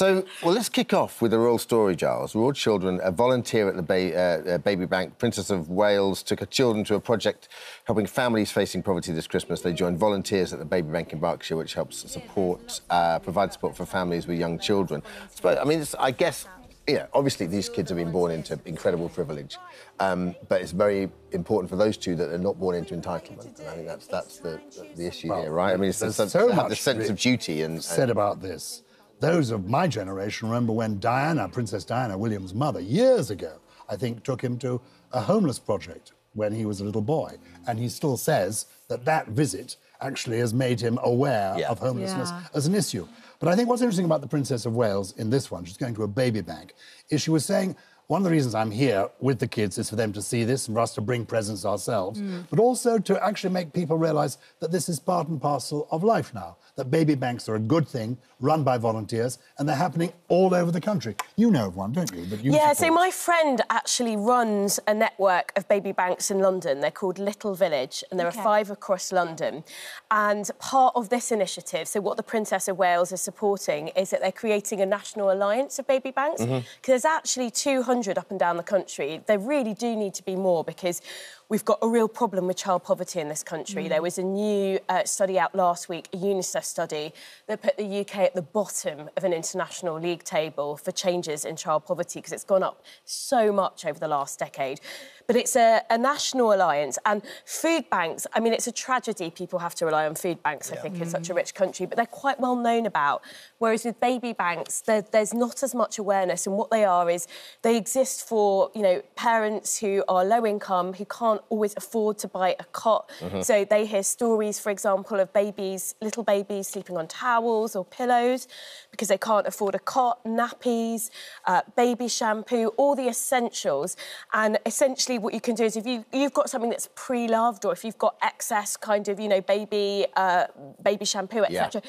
So, well, let's kick off with a royal story, Gyles. Royal children, a volunteer at the baby bank, Princess of Wales, took her children to a project helping families facing poverty this Christmas. They joined volunteers at the baby bank in Berkshire, which helps support, provide support for families with young children. I mean, I guess, yeah, obviously these kids have been born into incredible privilege, but it's very important for those two that they're not born into entitlement. And I think that's the issue here, right? I mean, it's the sense of duty and said about this. Those of my generation remember when Diana, Princess Diana, William's mother, years ago, I think, took him to a homeless project when he was a little boy. And he still says that that visit actually has made him aware of homelessness as an issue. But I think what's interesting about the Princess of Wales in this one, she's going to a baby bank, is she was saying, one of the reasons I'm here with the kids is for them to see this and for us to bring presents ourselves, but also to actually make people realise that this is part and parcel of life now, that baby banks are a good thing, run by volunteers, and they're happening all over the country. You know of one, don't you? That you support. So my friend actually runs a network of baby banks in London. They're called Little Village, and there are 5 across London. And part of this initiative, so what the Princess of Wales is supporting, is that they're creating a national alliance of baby banks, because there's actually 200 up and down the country. There really do need to be more, because we've got a real problem with child poverty in this country. There was a new study out last week, a UNICEF study, that put the UK at the bottom of an international league table for changes in child poverty, because it's gone up so much over the last decade. But it's a national alliance, and food banks, I mean, it's a tragedy people have to rely on food banks, I think, in such a rich country, but they're quite well known about. Whereas with baby banks, there's not as much awareness, and what they are is they exist for, you know, parents who are low income, who can't always afford to buy a cot. So they hear stories, for example, of babies, little babies sleeping on towels or pillows because they can't afford a cot, nappies, baby shampoo, all the essentials. And essentially what you can do is if you've got something that's pre-loved, or if you've got excess kind of, you know, baby shampoo, etc.,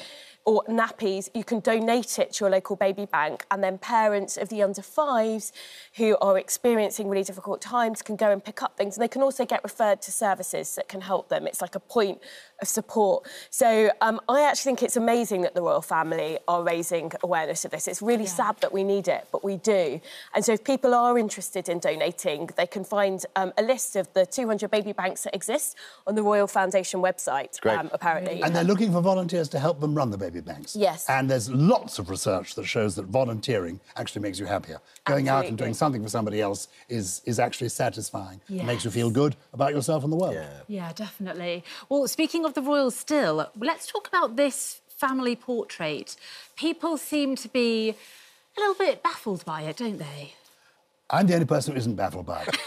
or nappies, you can donate it to your local baby bank, and then parents of the under 5s who are experiencing really difficult times can go and pick up things, and they can also get referred to services that can help them. It's like a point of support. So I actually think it's amazing that the royal family are raising awareness of this. It's really sad that we need it, but we do. And so if people are interested in donating, they can find a list of the 200 baby banks that exist on the Royal Foundation website, apparently. And they're looking for volunteers to help them run the baby banks. Yes. And there's lots of research that shows that volunteering actually makes you happier. Going out and doing something for somebody else is actually satisfying. It makes you feel good about yourself and the world. Yeah, definitely. Well, speaking of the royals still, let's talk about this family portrait. People seem to be a little bit baffled by it, don't they? I'm the only person who isn't baffled by it.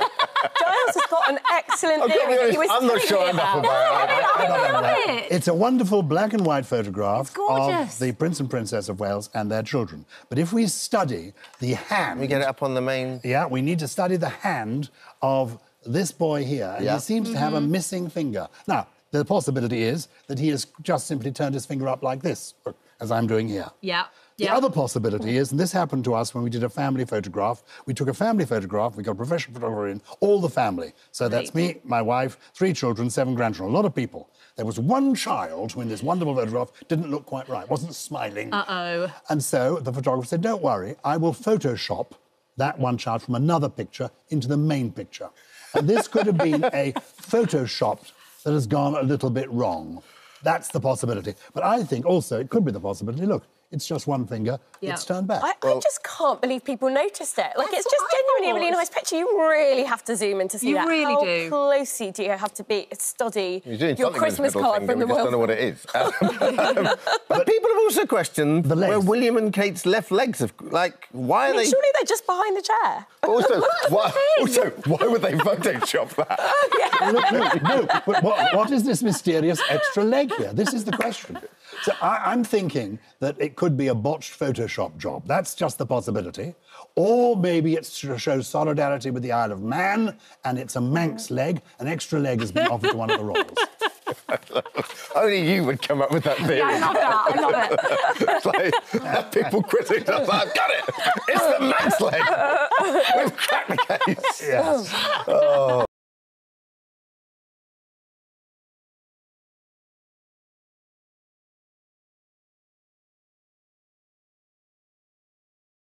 Gyles has got an excellent theory. I'm not sure I'm baffled by it. It's a wonderful black and white photograph of the Prince and Princess of Wales and their children. But if we study the hand... We get it up on the main... Yeah, we need to study the hand of this boy here, and he seems to have a missing finger. Now, the possibility is that he has just simply turned his finger up like this, as I'm doing here. The other possibility is, and this happened to us when we did a family photograph, we took a family photograph, we got a professional photographer in, all the family. So that's me, my wife, 3 children, 7 grandchildren, a lot of people. There was one child who in this wonderful photograph didn't look quite right, wasn't smiling. And so the photographer said, don't worry, I will Photoshop that one child from another picture into the main picture. And this could have been a Photoshop that has gone a little bit wrong. That's the possibility. But I think also it could be the possibility, look, it's just one finger, it's turned back. I just can't believe people noticed it. Like, it's just genuinely a really nice picture. You really have have to zoom in to see that. You really do. How closely do you have to study your Christmas card from the royal... We just don't know what it is. But people have also questioned where William and Kate's left legs have... Like, why are they... Surely they're just behind the chair. Also, why would they Photoshop that? No, but what is this mysterious extra leg here? This is the question. So I'm thinking that it could be a botched Photoshop job. That's just the possibility. Or maybe it's to show solidarity with the Isle of Man, and it's a Manx leg. An extra leg has been offered to one of the royals. Only you would come up with that theory. Yeah, I love that. I love it. It's like, people critics are like, I've got it! It's the Manx leg! We've cracked the case! Yes. Oh.